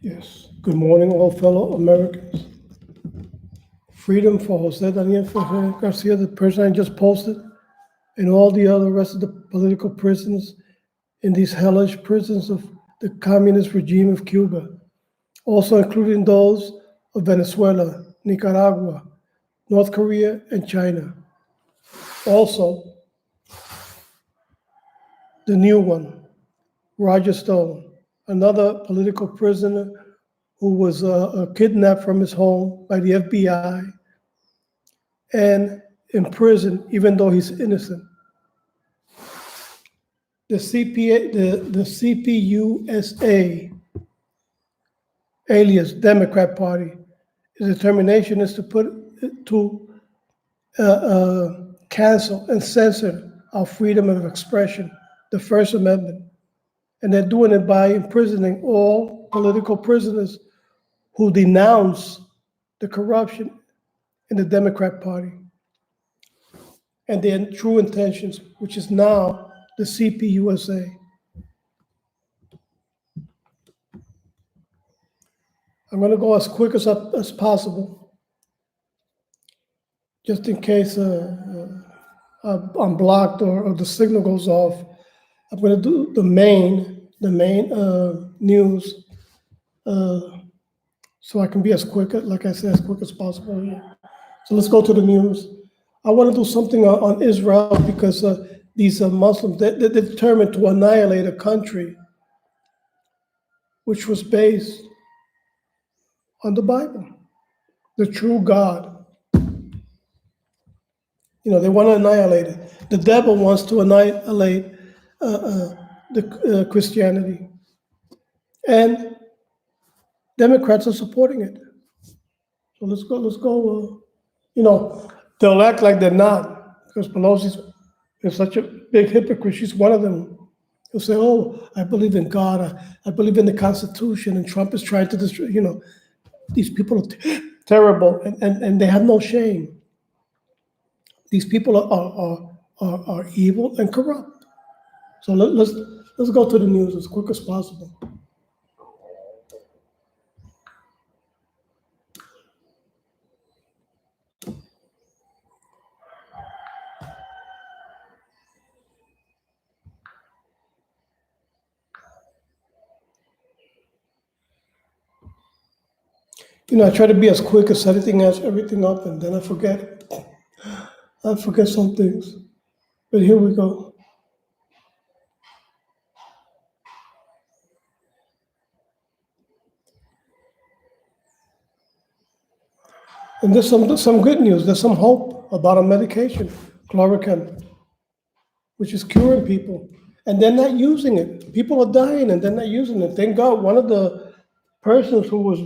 Yes. Good morning, all fellow Americans. Freedom for Jose Daniel Ferrer Garcia, the person I just posted, and all the other rest of the political prisoners in these hellish prisons of the communist regime of Cuba, also including those of Venezuela, Nicaragua, North Korea, and China. Also, the new one, Roger Stone, another political prisoner who was kidnapped from his home by the FBI and imprisoned even though he's innocent. The CPUSA, alias Democrat Party, its determination is to cancel and censor our freedom of expression, the First Amendment. And they're doing it by imprisoning all political prisoners who denounce the corruption in the Democrat Party and their true intentions, which is now the CPUSA. I'm going to go as quick as possible, just in case I'm blocked or the signal goes off. I'm going to do the main news, so I can be as quick, like I said, as quick as possible here. So let's go to the news. I want to do something on Israel because these Muslims, they're determined to annihilate a country which was based on the Bible, the true God. You know, they want to annihilate it. The devil wants to annihilate Christianity. And Democrats are supporting it. So let's go. They'll act like they're not, because Pelosi is such a big hypocrite. She's one of them. They'll say, oh, I believe in God. I believe in the Constitution, and Trump is trying to destroy, these people are terrible, and they have no shame. These people are evil and corrupt. So let's go to the news as quick as possible. I try to be as quick as everything up, and then I forget. I forget some things. But here we go. And there's some good news. There's some hope about a medication, chloroquine, which is curing people. And they're not using it. People are dying and they're not using it. Thank God one of the persons who was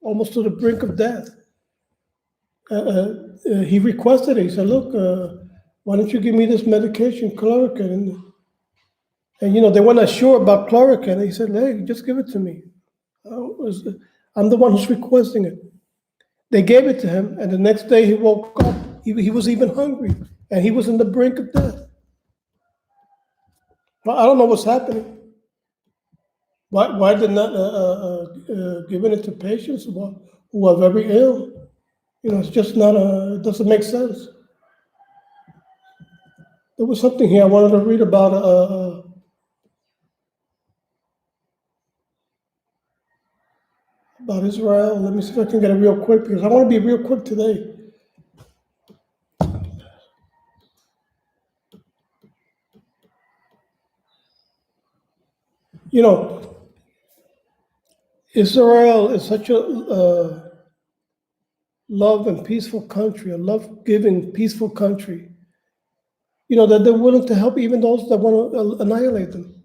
almost to the brink of death, he requested it. He said, look, why don't you give me this medication, chloroquine? And they weren't sure about chloroquine. He said, hey, just give it to me. I'm the one who's requesting it. They gave it to him, and the next day he woke up. He was even hungry, and he was in the brink of death. Well, I don't know what's happening. Why they're not giving it to patients who are very ill? It's just not it doesn't make sense. There was something here I wanted to read about Israel. Let me see if I can get it real quick, because I want to be real quick today. Israel is such a love and peaceful country, a love-giving, peaceful country, that they're willing to help even those that want to annihilate them.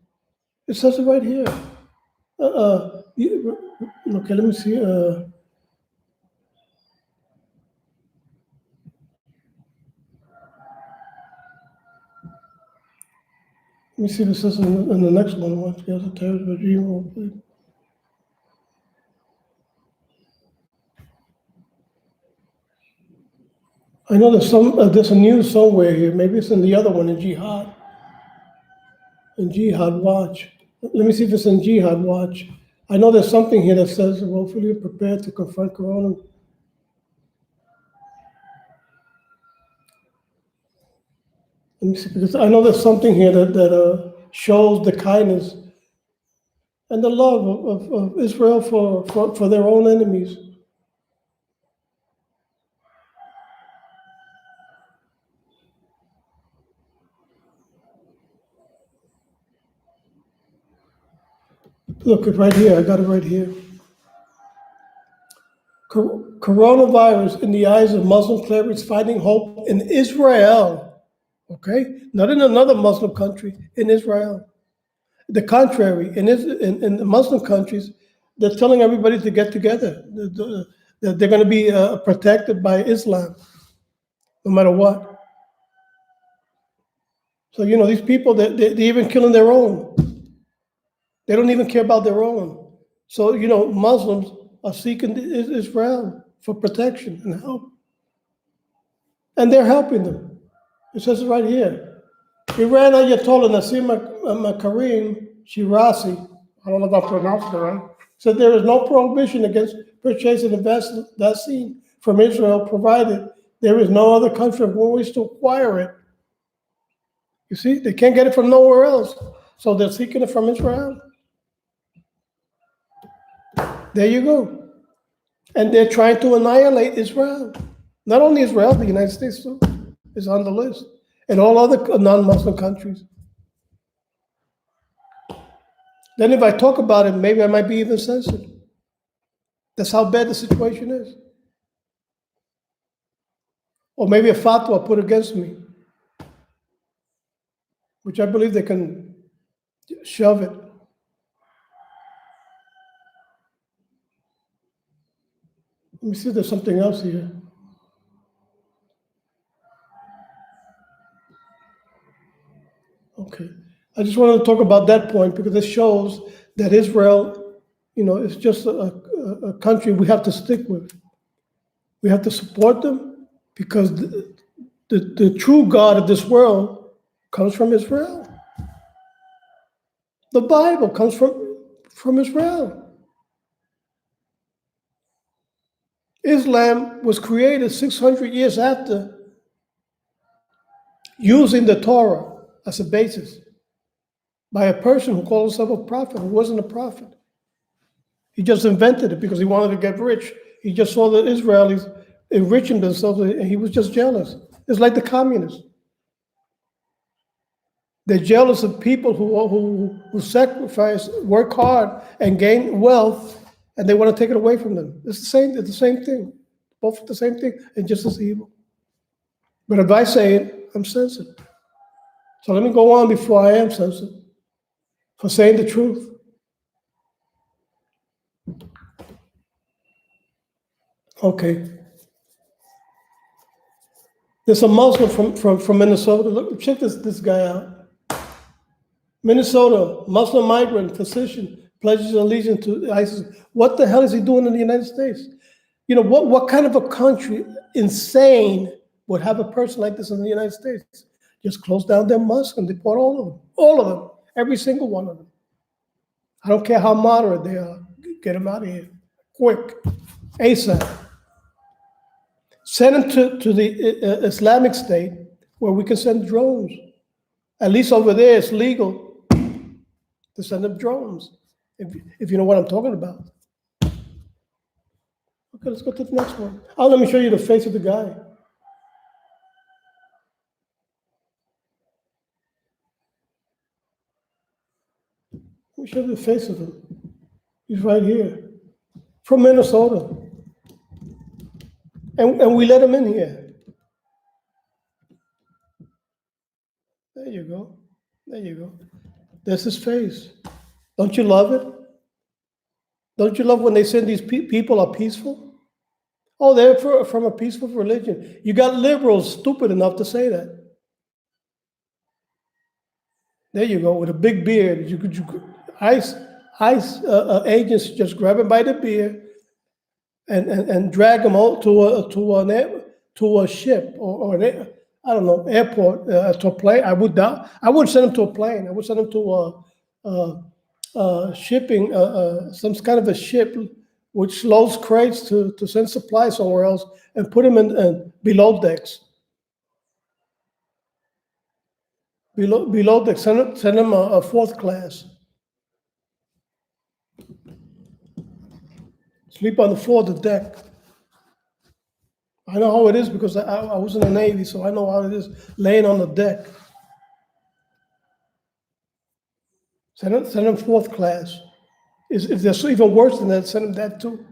It says it right here. Okay, let me see. Let me see if it says in the next one. Once he has a terrorist regime. I know there's a news somewhere here. Maybe it's in the other one, in Jihad. In Jihad Watch. Let me see if it's in Jihad Watch. I know there's something here that says, woefully prepared to confront Corona. Let me see, because I know there's something here that shows the kindness and the love of Israel for their own enemies. Look, it's right here. I got it right here. Coronavirus in the eyes of Muslim clerics finding hope in Israel. Okay? Not in another Muslim country, in Israel. The contrary, in the Muslim countries, they're telling everybody to get together. That they're going to be protected by Islam, no matter what. So, you know, these people, they're even killing their own. They don't even care about their own. So, you know, Muslims are seeking Israel for protection and help. And they're helping them. It says it right here. Iran Ayatollah Nassim Karim Shirazi, I don't know if I pronounced it right, said there is no prohibition against purchasing a vaccine from Israel, provided there is no other country where we to acquire it. You see, they can't get it from nowhere else. So they're seeking it from Israel. There you go. And they're trying to annihilate Israel. Not only Israel, the United States too is on the list, and all other non-Muslim countries. Then if I talk about it, maybe I might be even censored. That's how bad the situation is. Or maybe a fatwa put against me, which I believe they can shove it. Let me see if there's something else here. Okay. I just wanted to talk about that point because it shows that Israel, you know, is just a country we have to stick with. We have to support them because the true God of this world comes from Israel. The Bible comes from Israel. Islam was created 600 years after, using the Torah as a basis by a person who called himself a prophet, who wasn't a prophet. He just invented it because he wanted to get rich. He just saw the Israelis enriching themselves, and he was just jealous. It's like the communists. They're jealous of people who sacrifice, work hard, and gain wealth, and they want to take it away from them. It's the same thing. Both the same thing, and just as evil. But if I say it, I'm censored. So let me go on before I am censored for saying the truth. Okay. There's a Muslim from Minnesota. Look, check this guy out. Minnesota, Muslim migrant, physician, pledges allegiance to ISIS. What the hell is he doing in the United States? You know, what kind of a country, insane, would have a person like this in the United States? Just close down their mosque and deport all of them, every single one of them. I don't care how moderate they are. Get them out of here, quick, ASAP. Send them to the Islamic State where we can send drones. At least over there, it's legal to send them drones, if you know what I'm talking about. Okay, let's go to the next one. Oh, let me show you the face of the guy. Let me show you the face of him. He's right here, from Minnesota. And we let him in here. There you go. There you go. There's his face. Don't you love it? Don't you love when they say these people are peaceful? Oh, they're from a peaceful religion. You got liberals stupid enough to say that. There you go, with a big beard. You could ICE agents just grab him by the beard and drag him out to a ship or an, I don't know, airport, to a plane. I would send him to a plane. I would send him to shipping, some kind of a ship which loads crates to send supplies somewhere else and put them in below decks. Below decks, send them a fourth class. Sleep on the floor of the deck. I know how it is because I was in the Navy, so I know how it is laying on the deck. Send them fourth class. If they're even worse than that, send them that too.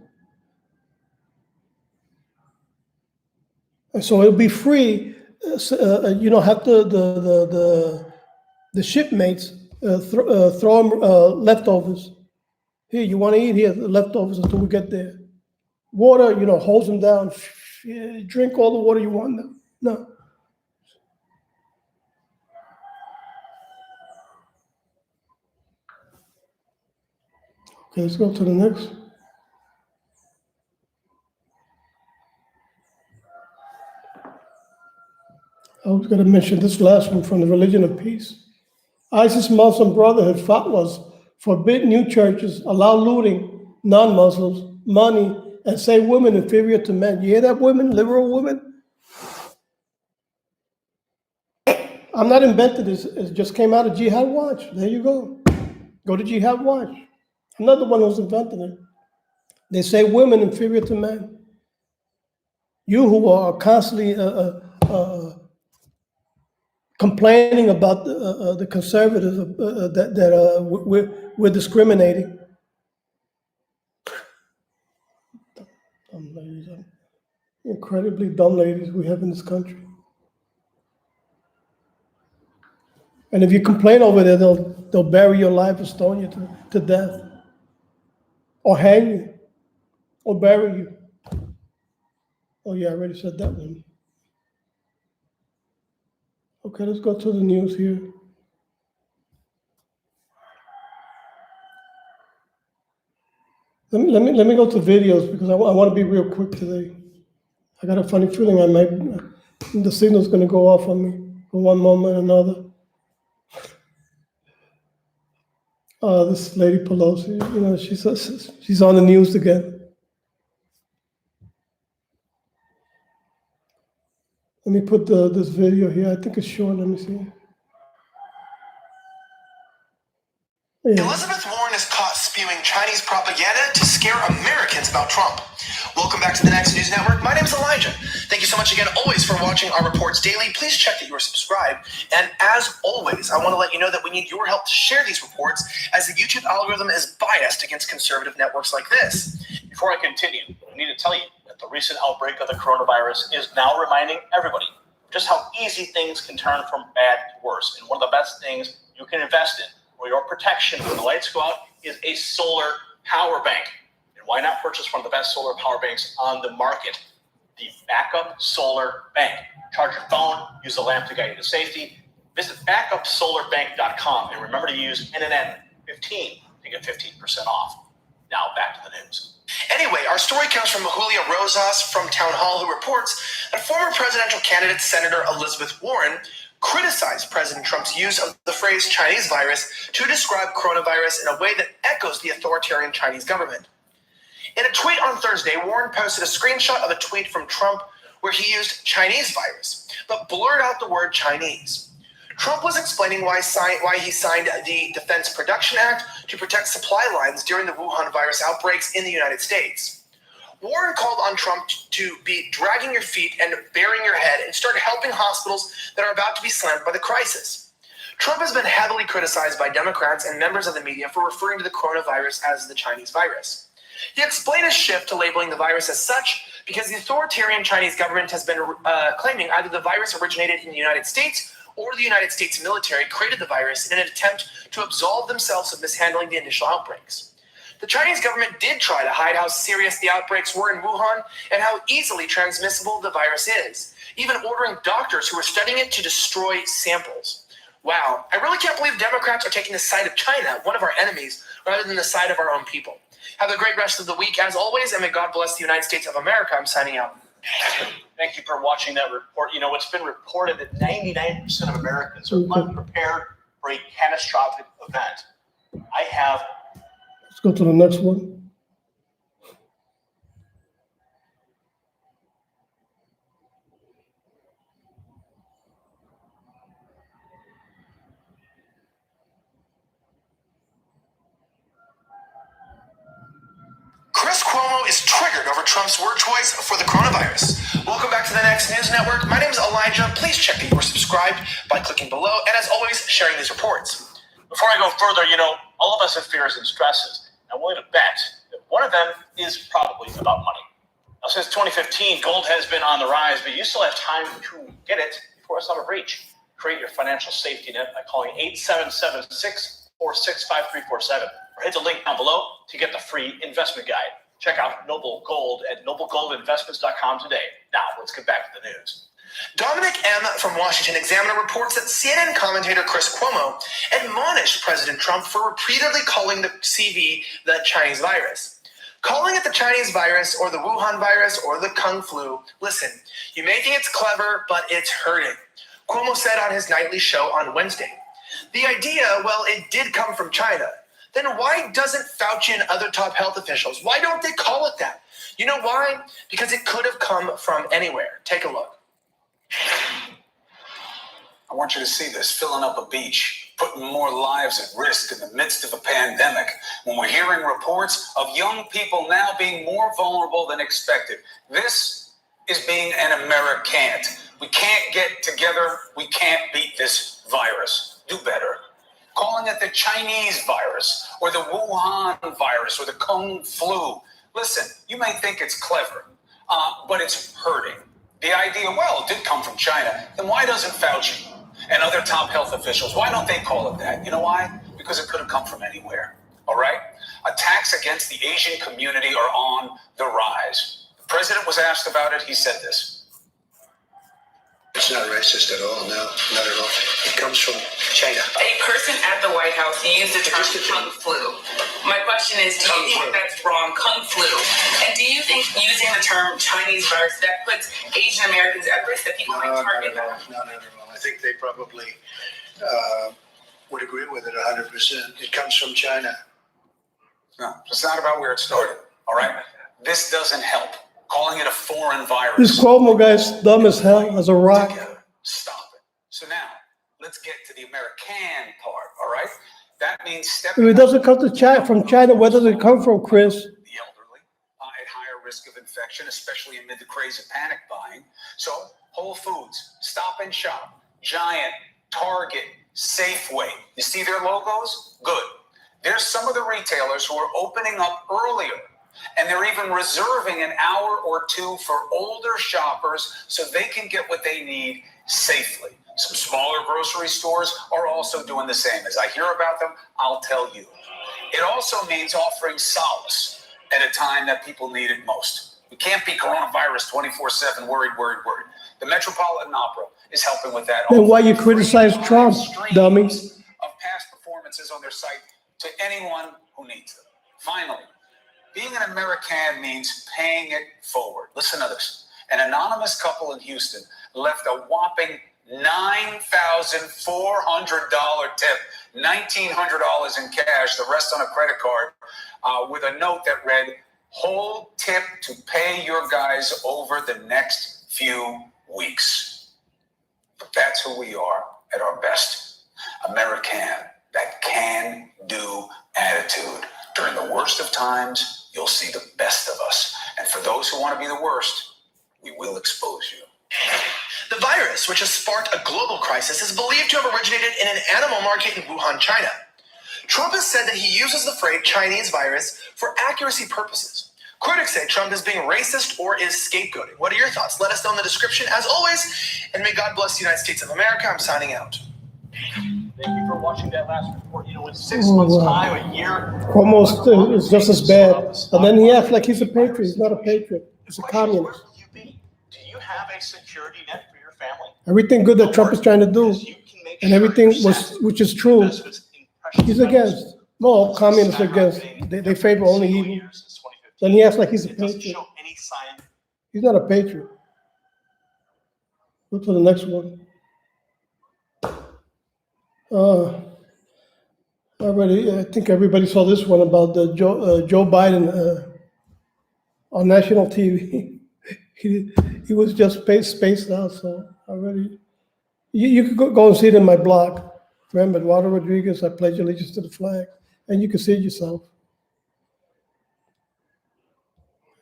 And so it'll be free. You don't have the shipmates throw them leftovers. Here, you want to eat? Here, the leftovers until we get there. Water, holds them down. Drink all the water you want now. No. Okay, let's go to the next. I was going to mention this last one from the Religion of Peace. ISIS Muslim Brotherhood fatwas forbid new churches, allow looting non-Muslims, money, and say women inferior to men. You hear that, women? Liberal women? I'm not inventing this. It just came out of Jihad Watch. There you go. Go to Jihad Watch. I'm not the one who's inventing it. They say women inferior to men. You who are constantly complaining about the conservatives that we're discriminating. Dumb ladies, incredibly dumb ladies we have in this country. And if you complain over there, they'll bury your life or stone you to death, or hang you, or bury you. Oh yeah, I already said that one. Okay, let's go to the news here. Let me go to videos because I want to be real quick today. I got a funny feeling the signal's going to go off on me for one moment or another. This lady Pelosi, she's on the news again. Let me put this video here. I think it's short. Let me see. Yeah. Elizabeth Warren is caught spewing Chinese propaganda to scare Americans about Trump. Welcome back to the Next News Network. My name is Elijah. Thank you so much again, always, for watching our reports daily. Please check that you are subscribed. And as always, I want to let you know that we need your help to share these reports, as the YouTube algorithm is biased against conservative networks like this. Before I continue, I need to tell you that the recent outbreak of the coronavirus is now reminding everybody just how easy things can turn from bad to worse. And one of the best things you can invest in for your protection when the lights go out is a solar power bank. And why not purchase one of the best solar power banks on the market? The Backup Solar Bank. Charge your phone, use the lamp to guide you to safety. Visit backupsolarbank.com and remember to use NNN15 to get 15% off. Now back to the news. Anyway, our story comes from Julia Rosas from Town Hall, who reports that former presidential candidate Senator Elizabeth Warren criticized President Trump's use of the phrase Chinese virus to describe coronavirus in a way that echoes the authoritarian Chinese government. In a tweet on Thursday, Warren posted a screenshot of a tweet from Trump where he used Chinese virus, but blurred out the word Chinese. Trump was explaining why he signed the Defense Production Act to protect supply lines during the Wuhan virus outbreaks in the United States. Warren called on Trump to be dragging your feet and burying your head and start helping hospitals that are about to be slammed by the crisis. Trump has been heavily criticized by Democrats and members of the media for referring to the coronavirus as the Chinese virus. He explained his shift to labeling the virus as such because the authoritarian Chinese government has been claiming either the virus originated in the United States or the United States military created the virus in an attempt to absolve themselves of mishandling the initial outbreaks. The Chinese government did try to hide how serious the outbreaks were in Wuhan and how easily transmissible the virus is, even ordering doctors who were studying it to destroy samples. Wow, I really can't believe Democrats are taking the side of China, one of our enemies, rather than the side of our own people. Have a great rest of the week, as always, and may God bless the United States of America. I'm signing out. Thank you for watching that report. You know, it's been reported that 99% of Americans are unprepared for a catastrophic event. I have Let's go to the next one. Chris Cuomo is triggered over Trump's word choice for the coronavirus. Welcome back to the Next News Network. My name is Elijah. Please check that you are subscribed by clicking below, and as always, sharing these reports. Before I go further, all of us have fears and stresses. I'm willing to bet that one of them is probably about money. Now, since 2015, gold has been on the rise, but you still have time to get it before it's out of reach. Create your financial safety net by calling 877-646-5347 or hit the link down below to get the free investment guide. Check out Noble Gold at noblegoldinvestments.com today. Now, let's get back to the news. Dominic M. from Washington Examiner reports that CNN commentator Chris Cuomo admonished President Trump for repeatedly calling the CV the Chinese virus. Calling it the Chinese virus or the Wuhan virus or the Kung flu, listen, you may think it's clever, but it's hurting. Cuomo said on his nightly show on Wednesday. The idea, well, it did come from China. Then why doesn't Fauci and other top health officials, why don't they call it that? You know why? Because it could have come from anywhere. Take a look. I want you to see this, filling up a beach, putting more lives at risk in the midst of a pandemic, when we're hearing reports of young people now being more vulnerable than expected. This is being an American. We can't get together. We can't beat this virus. Do better. Calling it the Chinese virus or the Wuhan virus or the Kung flu. Listen, you may think it's clever, but it's hurting. The idea, well, it did come from China. Then why doesn't Fauci and other top health officials, why don't they call it that? You know why? Because it could have come from anywhere, all right? Attacks against the Asian community are on the rise. The president was asked about it. He said this. It's not racist at all, no, not at all. It comes from China. A person at the White House used the term Kung flu. My question is, do you think that's wrong, Kung flu? And do you think using the term Chinese virus, that puts Asian Americans at risk, that people might target that? No. I think they probably would agree with it 100%. It comes from China. No, it's not about where it started, all right? This doesn't help. Calling it a foreign virus. This Cuomo guy's dumb as hell as a rock. Together. Stop it. So now, let's get to the American part, all right? That means stepping If it doesn't come to China, from China, where does it come from, Chris? the elderly at higher risk of infection, especially amid the craze of panic buying. So Whole Foods, Stop and Shop, Giant, Target, Safeway. You see their logos? Good. There's some of the retailers who are opening up earlier, and they're even reserving an hour or two for older shoppers so they can get what they need safely. Some smaller grocery stores are also doing the same. As I hear about them, I'll tell you. It also means offering solace at a time that people need it most. We can't be coronavirus 24/7, worried. The Metropolitan Opera is helping with that. Then why you criticize Trump, dummy? Of past performances on their site to anyone who needs them. Finally, being an American means paying it forward. Listen to this. An anonymous couple in Houston left a whopping $9,400 tip, $1,900 in cash, the rest on a credit card, with a note that read, "Hold tip to pay your guys over the next few weeks." But that's who we are at our best. American, that can-do attitude. During the worst of times, you'll see the best of us. And for those who want to be the worst, we will expose you. The virus, which has sparked a global crisis, is believed to have originated in an animal market in Wuhan, China. Trump has said that he uses the phrase Chinese virus for accuracy purposes. Critics say Trump is being racist or is scapegoating. What are your thoughts? Let us know in the description, as always. And may God bless the United States of America. I'm signing out. Thank you for watching that last report. In 6 months' time, a year. Cuomo is just as bad. And then he acts like he's a patriot. He's not a patriot. He's a communist. Where will you be? Do you have a security net for your family? Everything good that Trump is trying to do, Because you can make and sure everything you're was, set. which is true, Because of its impression he's levels. against. No, communists are against. They favor only Single evil. year since 2015. Then he acts like he's a It doesn't patriot. show any sign. He's not a patriot. Go to the next one. Already, I think everybody saw this one about the Joe Biden on national TV. he was just spaced out. So already, you could go and see it in my blog. Remember, Eduardo Rodriguez, I pledge allegiance to the flag, and you can see it yourself.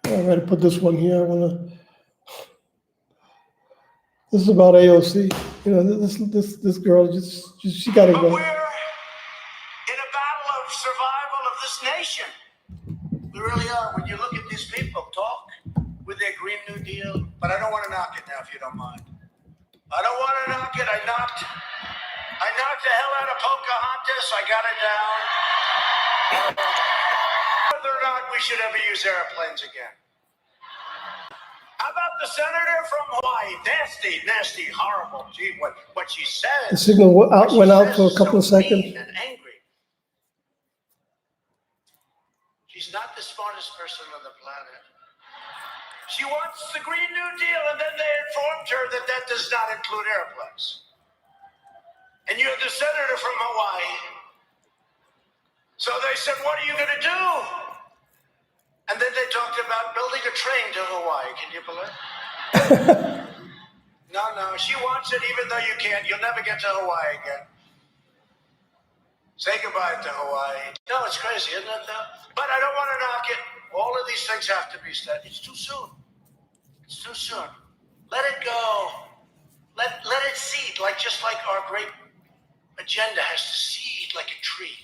I'm going to put this one here. This is about AOC. You know, this girl she got to But go. we're in a battle of survival of this nation. We really are. When you look at these people talk with their Green New Deal, but I don't want to knock it now, if you don't mind. I don't want to knock it. I knocked the hell out of Pocahontas. I got it down. Whether or not we should ever use airplanes again. How about the senator from Hawaii? Nasty, horrible. Gee, what she says. The signal went out for a couple of seconds. Mean and angry. She's not the smartest person on the planet. She wants the Green New Deal, and then they informed her that that does not include airplanes. And you're the senator from Hawaii. So they said, what are you going to do? And then they talked about building a train to Hawaii. Can you believe it? No, she wants it even though you can't. You'll never get to Hawaii again. Say goodbye to Hawaii. No, it's crazy, isn't it, though? But I don't want to knock it. All of these things have to be said. It's too soon. It's too soon. Let it go. Let it seed, just like our great agenda has to seed like a tree.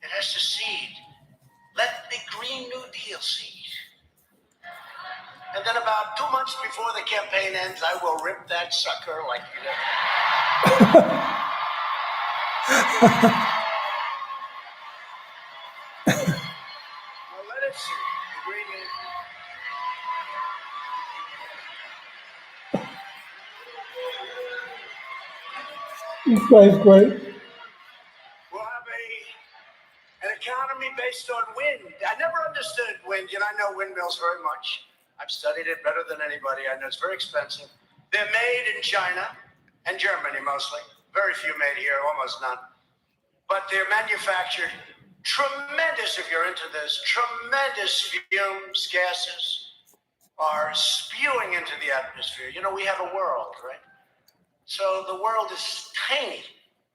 It has to seed. Let the Green New Deal seed. And then about 2 months before the campaign ends, I will rip that sucker like you never. Well, let it seed. The Green New Deal. This guy's great. We'll have an economy based on wind. I never understood wind, and I know windmills very much. I've studied it better than anybody. I know it's very expensive. They're made in China and Germany mostly. Very few made here, almost none. But they're manufactured tremendous, if you're into this, tremendous fumes, gases are spewing into the atmosphere. You know, we have a world, right? So the world is tiny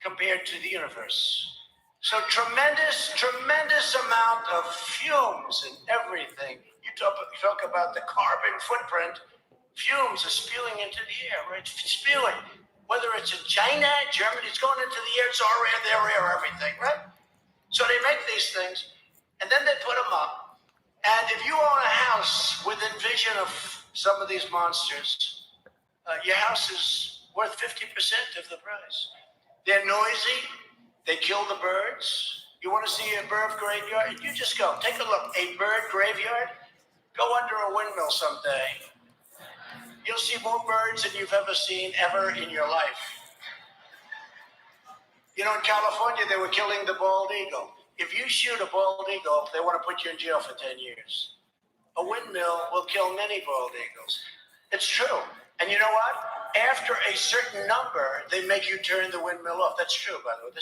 compared to the universe. So tremendous amount of fumes and everything. You talk about the carbon footprint. Fumes are spewing into the air, right? Spewing. Whether it's in China, Germany, it's going into the air. It's our air, their air, everything, right? So they make these things, and then they put them up. And if you own a house within vision of some of these monsters, your house is worth 50% of the price. They're noisy. They kill the birds. You want to see a bird graveyard? You just go. Take a look. A bird graveyard? Go under a windmill someday. You'll see more birds than you've ever seen ever in your life. You know, in California, they were killing the bald eagle. If you shoot a bald eagle, they want to put you in jail for 10 years. A windmill will kill many bald eagles. It's true. And you know what? After a certain number, they make you turn the windmill off. That's true, by the way.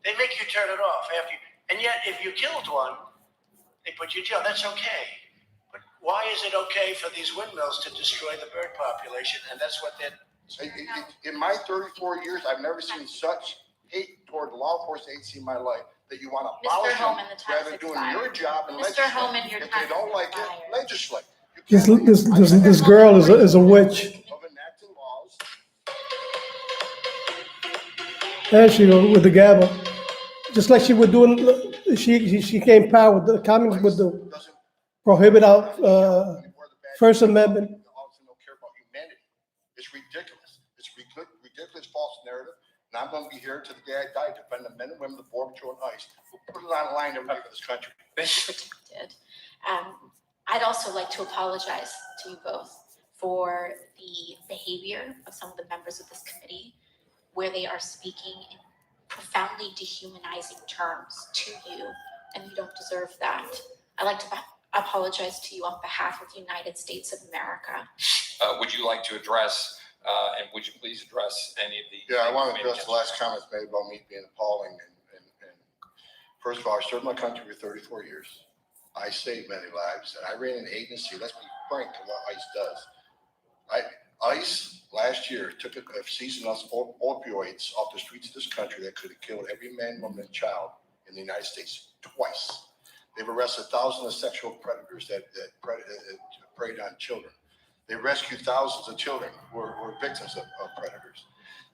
They make you turn it off after you. And yet, if you killed one, they put you in jail. That's okay. But why is it okay for these windmills to destroy the bird population? And that's what they're. In my 34 years, I've never seen such hate toward law enforcement agency in my life that you want to abolish them rather than doing your job and legislate. If they don't like it, legislate. This girl is a witch. Of enacting laws. And she with the gavel, just like she was doing. She came power with the communists with the prohibit out First Amendment. Officers don't care about humanity. It's ridiculous. It's ridiculous false narrative. And I'm going to be here to the day I die to defend the men and women of the Border Patrol and ICE who put it on the line every day for this country. Protected. I'd also like to apologize to you both for the behavior of some of the members of this committee, where they are speaking in profoundly dehumanizing terms to you, and you don't deserve that. I'd like to apologize to you on behalf of the United States of America. Would you like to address, and would you please address any of the? Yeah, I want to address the last comments made about me being appalling and First of all, I served my country for 34 years. I saved many lives, and I ran an agency. Let's be frank to what ICE does. ICE last year took a season of opioids off the streets of this country that could have killed every man, woman, and child in the United States twice. They've arrested thousands of sexual predators that preyed on children. They rescued thousands of children who were victims of predators.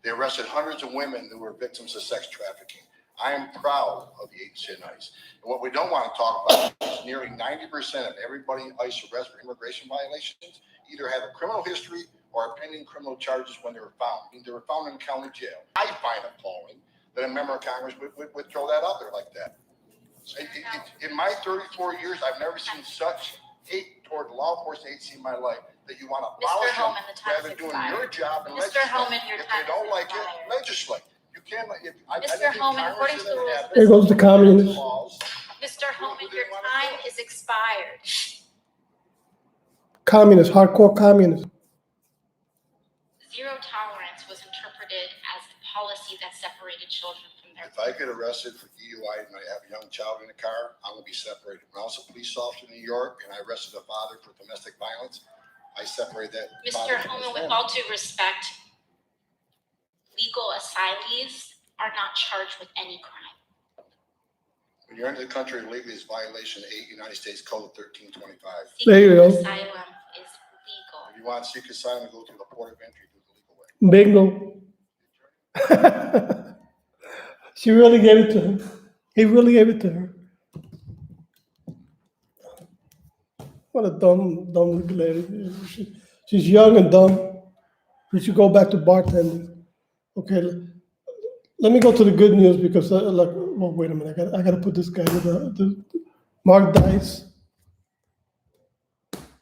They arrested hundreds of women who were victims of sex trafficking. I am proud of the agency in ICE. And what we don't want to talk about is nearly 90% of everybody ICE arrests for immigration violations either have a criminal history or are pending criminal charges when they were found. I mean, they were found in county jail. I find it appalling that a member of Congress would throw that out there like that. In my 34 years, I've never seen such hate toward law enforcement agency in my life that you want to abolish them rather than doing your job and Mr. Homan, your If time they don't is like it, expired. legislate. You can't. Mr. Homan, according to the rules of There goes the communist. Mr. Homan, your time is expired. Communist, hardcore communist. Zero tolerance was interpreted as the policy that separated children from their If I get arrested for DUI and I have a young child in the car, I'm gonna be separated. When I was a police officer in New York and I arrested a father for domestic violence, I separated that. Mr. Homan, with all due respect, legal asylees are not charged with any crime. When you're into the country illegally, it's violation 8 United States Code 1325. There you go. Seeking asylum is legal. If you want to seek asylum, go through the port of entry through the legal way. Bingo. She really gave it to him. He really gave it to her. What a dumb little lady. She's young and dumb. We should go back to bartending. Okay, let me go to the good news because, well, wait a minute. I got to put this guy with the Mark Dice.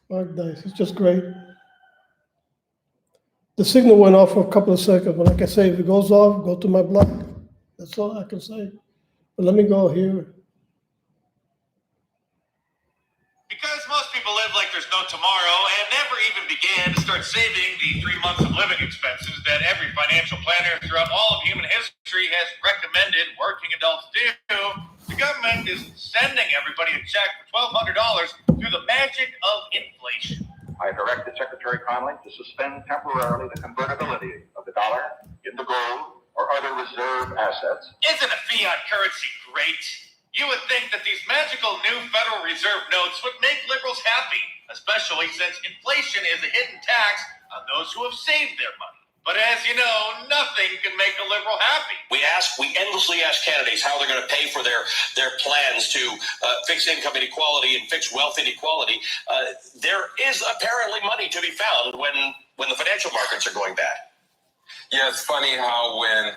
Mark Dice, it's just great. The signal went off for a couple of seconds, but like I say, if it goes off, go to my blog. That's all I can say. But let me go here. Because most people live like there's no tomorrow and never even began to start saving the 3 months of living expenses that every financial planner throughout all of human history has recommended working adults do, the government is sending everybody a check for $1,200 through the magic of inflation. I directed Secretary Connolly to suspend temporarily the convertibility of the dollar into gold or other reserve assets. Isn't a fiat currency great? You would think that these magical new Federal Reserve notes would make liberals happy, especially since inflation is a hidden tax on those who have saved their money. But as you know, nothing can make a liberal happy. We endlessly ask candidates how they're going to pay for their plans to fix income inequality and fix wealth inequality. There is apparently money to be found when the financial markets are going bad. Yeah, it's funny how when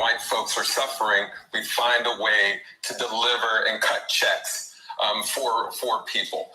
white folks are suffering, we find a way to deliver and cut checks for people.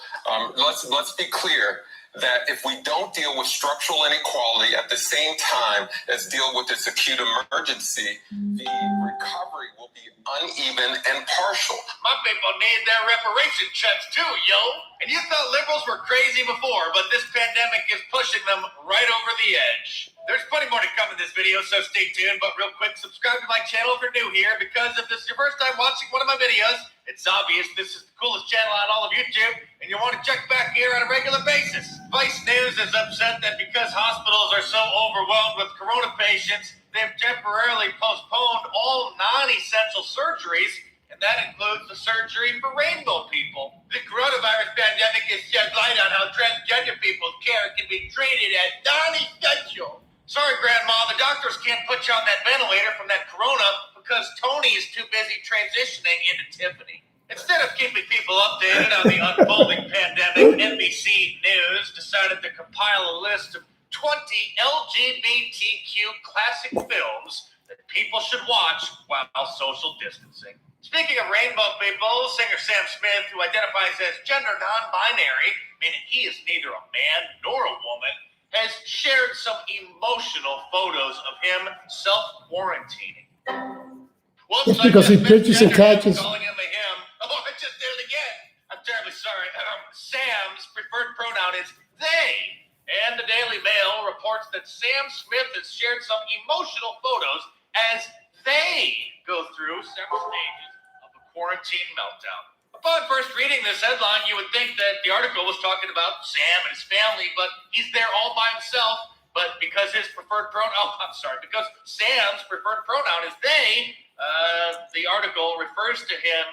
Let's be clear that if we don't deal with structural inequality at the same time as deal with this acute emergency, the recovery will be uneven and partial. My people need their reparation checks too, yo. And you thought liberals were crazy before, but this pandemic is pushing them right over the edge. There's plenty more to come in this video, so stay tuned. But real quick, subscribe to my channel if you're new here, because if this is your first time watching one of my videos, it's obvious this is the coolest channel on all of YouTube, and you want to check back here on a regular basis. Vice News is upset that because hospitals are so overwhelmed with corona patients, they've temporarily postponed all non-essential surgeries, and that includes the surgery for rainbow people. The coronavirus pandemic has shed light on how transgender people's care can be treated as non-essential. Sorry, Grandma, the doctors can't put you on that ventilator from that corona because Tony is too busy transitioning into Tiffany. Instead of keeping people updated on the unfolding pandemic, NBC News decided to compile a list of 20 LGBTQ classic films that people should watch while social distancing. Speaking of rainbow people, singer Sam Smith, who identifies as gender non-binary, meaning he is neither a man nor a woman, has shared some emotional photos of him self-quarantining. Whoops, It's because he pitches and catches. Calling him a him. Oh, I just did it again. I'm terribly sorry. Sam's preferred pronoun is they. And the Daily Mail reports that Sam Smith has shared some emotional photos as they go through several stages of a quarantine meltdown. Upon first reading this headline, you would think that the article was talking about Sam and his family, but he's there all by himself. But because his preferred pronoun, because Sam's preferred pronoun is they, the article refers to him,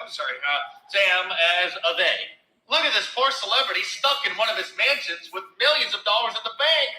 Sam as a they. Look at this poor celebrity stuck in one of his mansions with millions of dollars in the bank,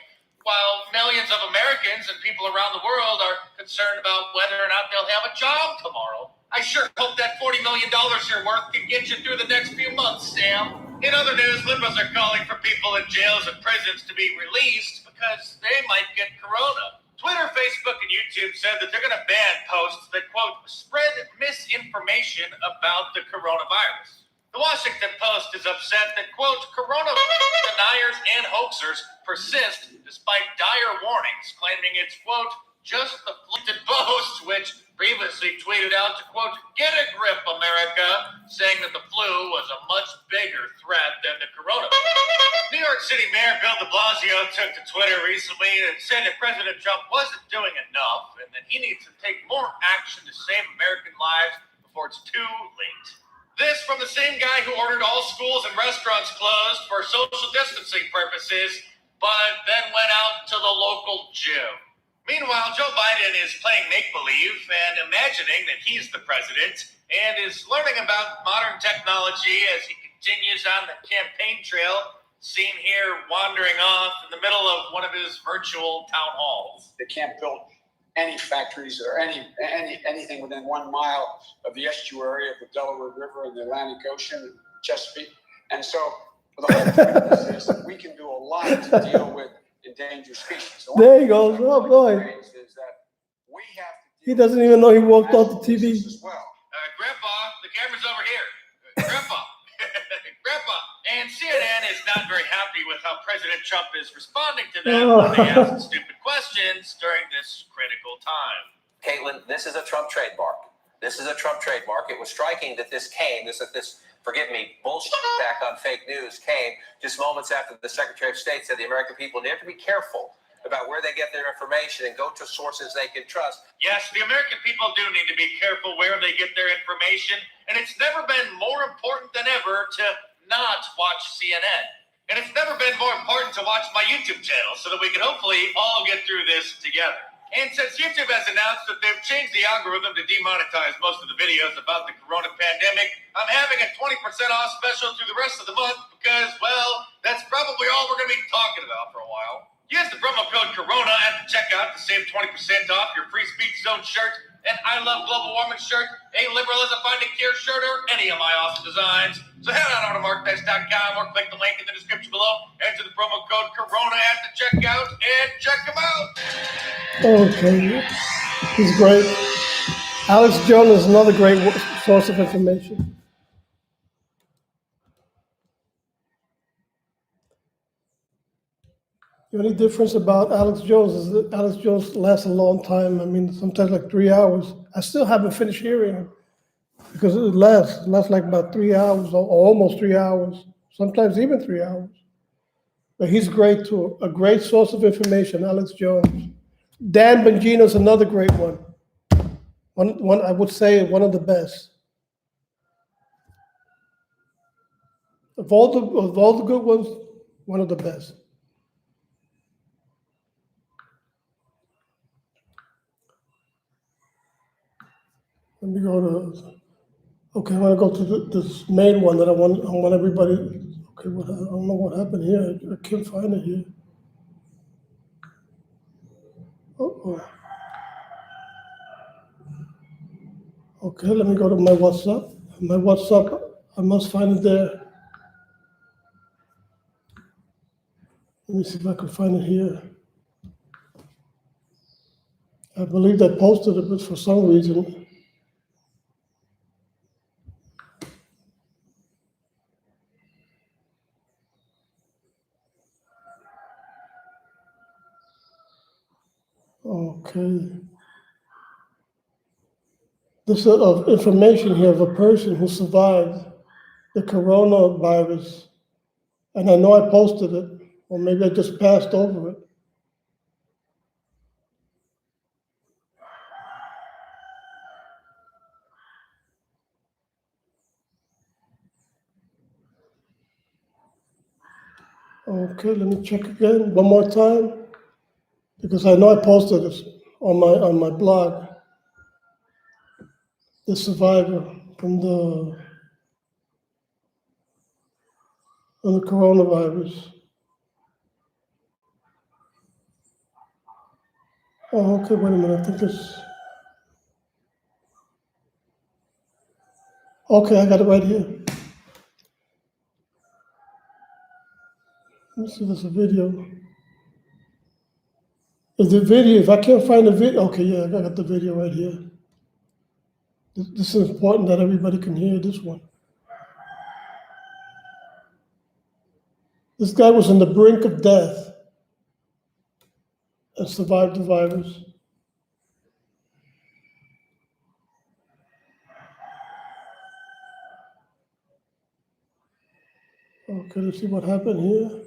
while millions of Americans and people around the world are concerned about whether or not they'll have a job tomorrow. I sure hope that $40 million you're worth can get you through the next few months, Sam. In other news, liberals are calling for people in jails and prisons to be released because they might get corona. Twitter, Facebook, and YouTube said that they're going to ban posts that, quote, spread misinformation about the coronavirus. The Washington Post is upset that, quote, corona deniers and hoaxers persist despite dire warnings, claiming it's, quote, just the Washington Post, which previously tweeted out to, quote, get a grip, America, saying that the flu was a much bigger threat than the coronavirus. New York City Mayor Bill de Blasio took to Twitter recently and said that President Trump wasn't doing enough and that he needs to take more action to save American lives before it's too late. This from the same guy who ordered all schools and restaurants closed for social distancing purposes, but then went out to the local gym. Meanwhile, Joe Biden is playing make-believe and imagining that he's the president and is learning about modern technology as he continues on the campaign trail, seen here wandering off in the middle of one of his virtual town halls. They can't build any factories or anything within 1 mile of the estuary of the Delaware River and the Atlantic Ocean, Chesapeake. And so the whole point is that we can do a lot to deal with endangered species. There he goes. Oh boy. Is that we have to He doesn't even know he walked off the TV. as well. Grandpa, the camera's over here. Grandpa. Grandpa. And CNN is not very happy with how President Trump is responding to them when they ask stupid questions during this critical time. Caitlin, this is a Trump trademark. This is a Trump trademark. It was striking that this forgive me, bullshit attack on fake news came just moments after the Secretary of State said the American people need to be careful about where they get their information and go to sources they can trust. Yes, the American people do need to be careful where they get their information, and it's never been more important than ever to not watch CNN. And it's never been more important to watch my YouTube channel so that we can hopefully all get through this together. And since YouTube has announced that they've changed the algorithm to demonetize most of the videos about the corona pandemic, I'm having a 20% off special through the rest of the month because, well, that's probably all we're going to be talking about for a while. Use the promo code CORONA at the checkout to save 20% off your Free Speech Zone shirt, an I Love Global Warming shirt, a Liberalism Finding Cure shirt, or any of my awesome designs. So head on over to markbest.com or click the link in the description below, enter the promo code CORONA at the checkout, and check them out. Okay, he's great. Alex Jones is another great source of information. The only difference about Alex Jones is that Alex Jones lasts a long time. I mean, sometimes like 3 hours. I still haven't finished hearing him because it lasts like about 3 hours or almost 3 hours, sometimes even 3 hours. But he's great too, a great source of information, Alex Jones. Dan Bongino is another great one. One I would say one of the best. Of all the good ones, one of the best. Let me go to. Okay, I want to go to this main one that I want everybody. Okay, I don't know what happened here. I can't find it here. Oh. Okay, let me go to my WhatsApp. My WhatsApp, I must find it there. Let me see if I can find it here. I believe I posted it, but for some reason. Okay. This is information here of a person who survived the coronavirus. And I know I posted it, or maybe I just passed over it. Okay, let me check again one more time, because I know I posted this on my blog. The survivor from the coronavirus. Oh, okay, wait a minute. I think it's okay. I got it right here. Let me see if there's a video. Is the video? If I can't find the video, okay, yeah, I got the video right here. This is important that everybody can hear this one. This guy was on the brink of death and survived the virus. Okay, let's see what happened here.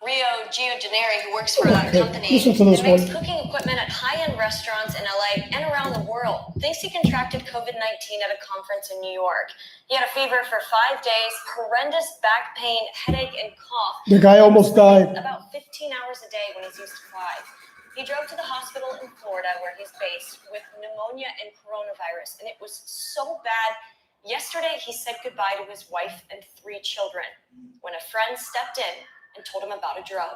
Rio Giovanni, who works for a company listen to that this makes one. cooking equipment at high-end restaurants in LA and around the world, thinks he contracted COVID-19 at a conference in New York. He had a fever for 5 days, horrendous back pain, headache, and cough. The guy almost died. About 15 hours a day when he's used to 5. He drove to the hospital in Florida, where he's based, with pneumonia and coronavirus, and it was so bad. Yesterday, he said goodbye to his wife and 3 children when a friend stepped in and told him about a drug.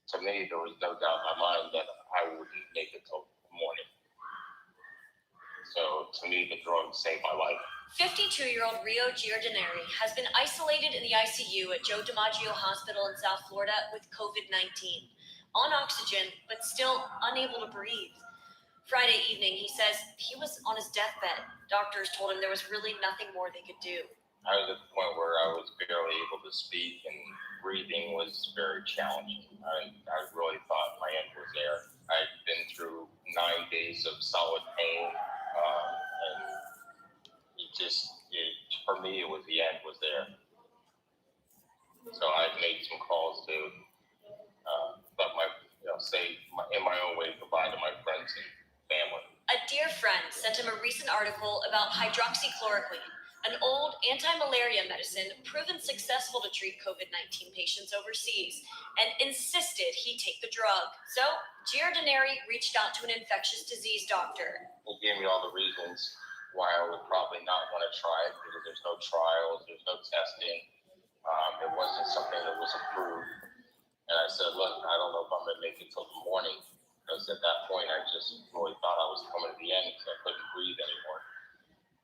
To me, there was no doubt in my mind that I wouldn't make it till morning. So to me, the drug saved my life. 52-year-old Rio Giovanni has been isolated in the ICU at Joe DiMaggio Hospital in South Florida with COVID-19, on oxygen, but still unable to breathe. Friday evening, he says he was on his deathbed. Doctors told him there was really nothing more they could do. I was at the point where I was barely able to speak, and breathing was very challenging. I really thought my end was there. I'd been through 9 days of solid pain, and for me, it was the end was there. So I made some calls to say in my own way goodbye to my friends and family. A dear friend sent him a recent article about hydroxychloroquine, an old anti-malaria medicine proven successful to treat COVID-19 patients overseas, and insisted he take the drug. So Giovanni reached out to an infectious disease doctor. He gave me all the reasons why I would probably not want to try it, because there's no trials, there's no testing. It wasn't something that was approved. And I said, look, I don't know if I'm going to make it till the morning, because at that point I just really thought I was coming to the end because I couldn't breathe anymore.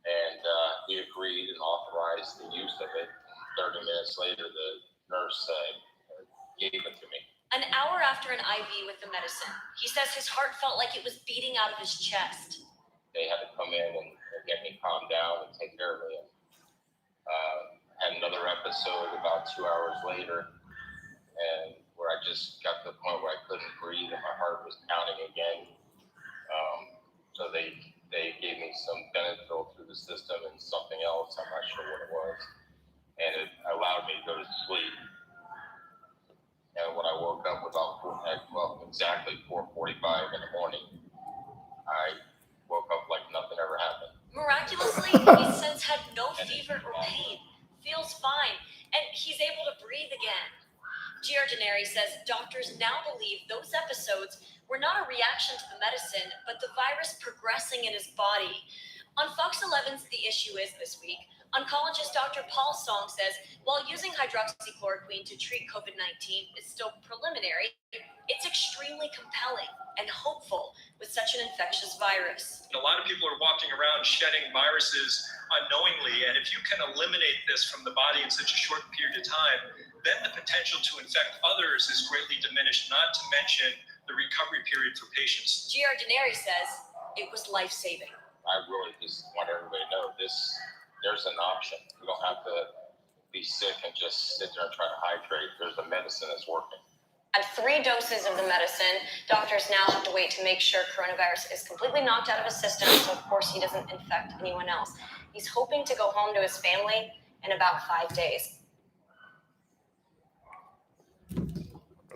And he agreed and authorized the use of it. 30 minutes later, the nurse gave it to me. An hour after an IV with the medicine, he says his heart felt like it was beating out of his chest. They had to come in and get me calmed down and take care of me. Had another episode about 2 hours later, and where I just got to the point where I couldn't breathe and my heart was pounding again. So they gave me some Benadryl through the system and something else, I'm not sure what it was. And it allowed me to go to sleep. And when I woke up exactly 4:45 in the morning, I woke up like nothing ever happened. Miraculously, he's since had no fever or pain, feels fine, and he's able to breathe again. Giovanni says doctors now believe those episodes were not a reaction to the medicine, but the virus progressing in his body. On Fox 11's The Issue Is this week, oncologist Dr. Paul Song says while using hydroxychloroquine to treat COVID-19 is still preliminary, it's extremely compelling and hopeful with such an infectious virus. A lot of people are walking around shedding viruses unknowingly, and if you can eliminate this from the body in such a short period of time, then the potential to infect others is greatly diminished, not to mention the recovery period for patients. Giovanni says it was life-saving. I really just want everybody to know there's an option. You don't have to be sick and just sit there and try to hydrate. There's a medicine that's working. 3 doses of the medicine. Doctors now have to wait to make sure coronavirus is completely knocked out of his system, so of course he doesn't infect anyone else. He's hoping to go home to his family in about 5 days.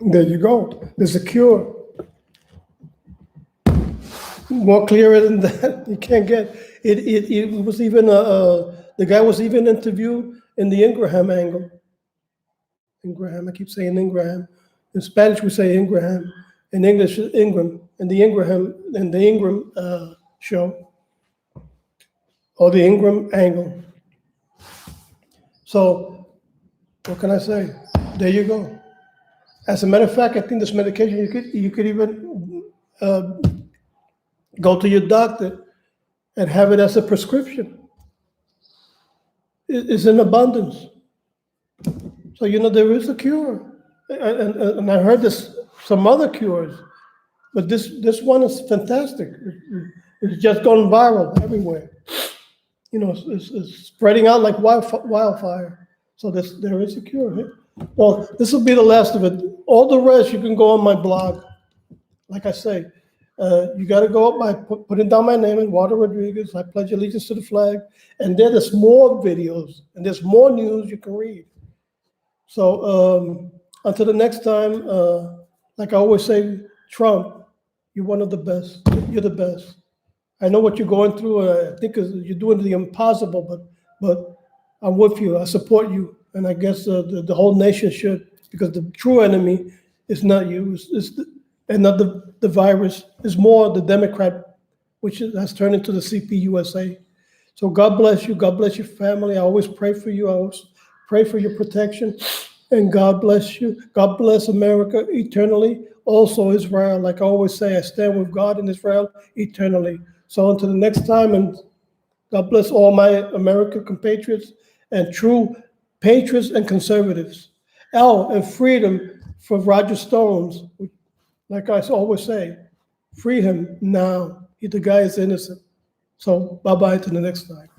There you go. There's a cure. More clearer than that, you can't get. It was even, the guy was even interviewed in the Ingraham angle. Ingraham, I keep saying Ingraham. In Spanish, we say Ingraham. In English, Ingram. In the Ingram show, or the Ingram angle. So, what can I say? There you go. As a matter of fact, I think this medication, you could even go to your doctor and have it as a prescription. It's in abundance. So, there is a cure. And I heard some other cures, but this one is fantastic. It's just gone viral everywhere. It's spreading out like wildfire. So there is a cure. Well, this will be the last of it. All the rest, you can go on my blog. Like I say, you got to go up by putting down my name, Eduardo Rodriguez. I pledge allegiance to the flag. And there's more videos and there's more news you can read. So until the next time, like I always say, Trump, you're one of the best. You're the best. I know what you're going through. I think you're doing the impossible, but I'm with you. I support you. And I guess the whole nation should, because the true enemy is not you, and not the virus. It's more the Democrat, which has turned into the CPUSA. So God bless you. God bless your family. I always pray for you. I always pray for your protection. And God bless you. God bless America eternally. Also Israel. Like I always say, I stand with God in Israel eternally. So until the next time, and God bless all my American compatriots and true patriots and conservatives. And freedom for Roger Stones. Like I always say, free him now. The guy is innocent. So bye-bye to the next time.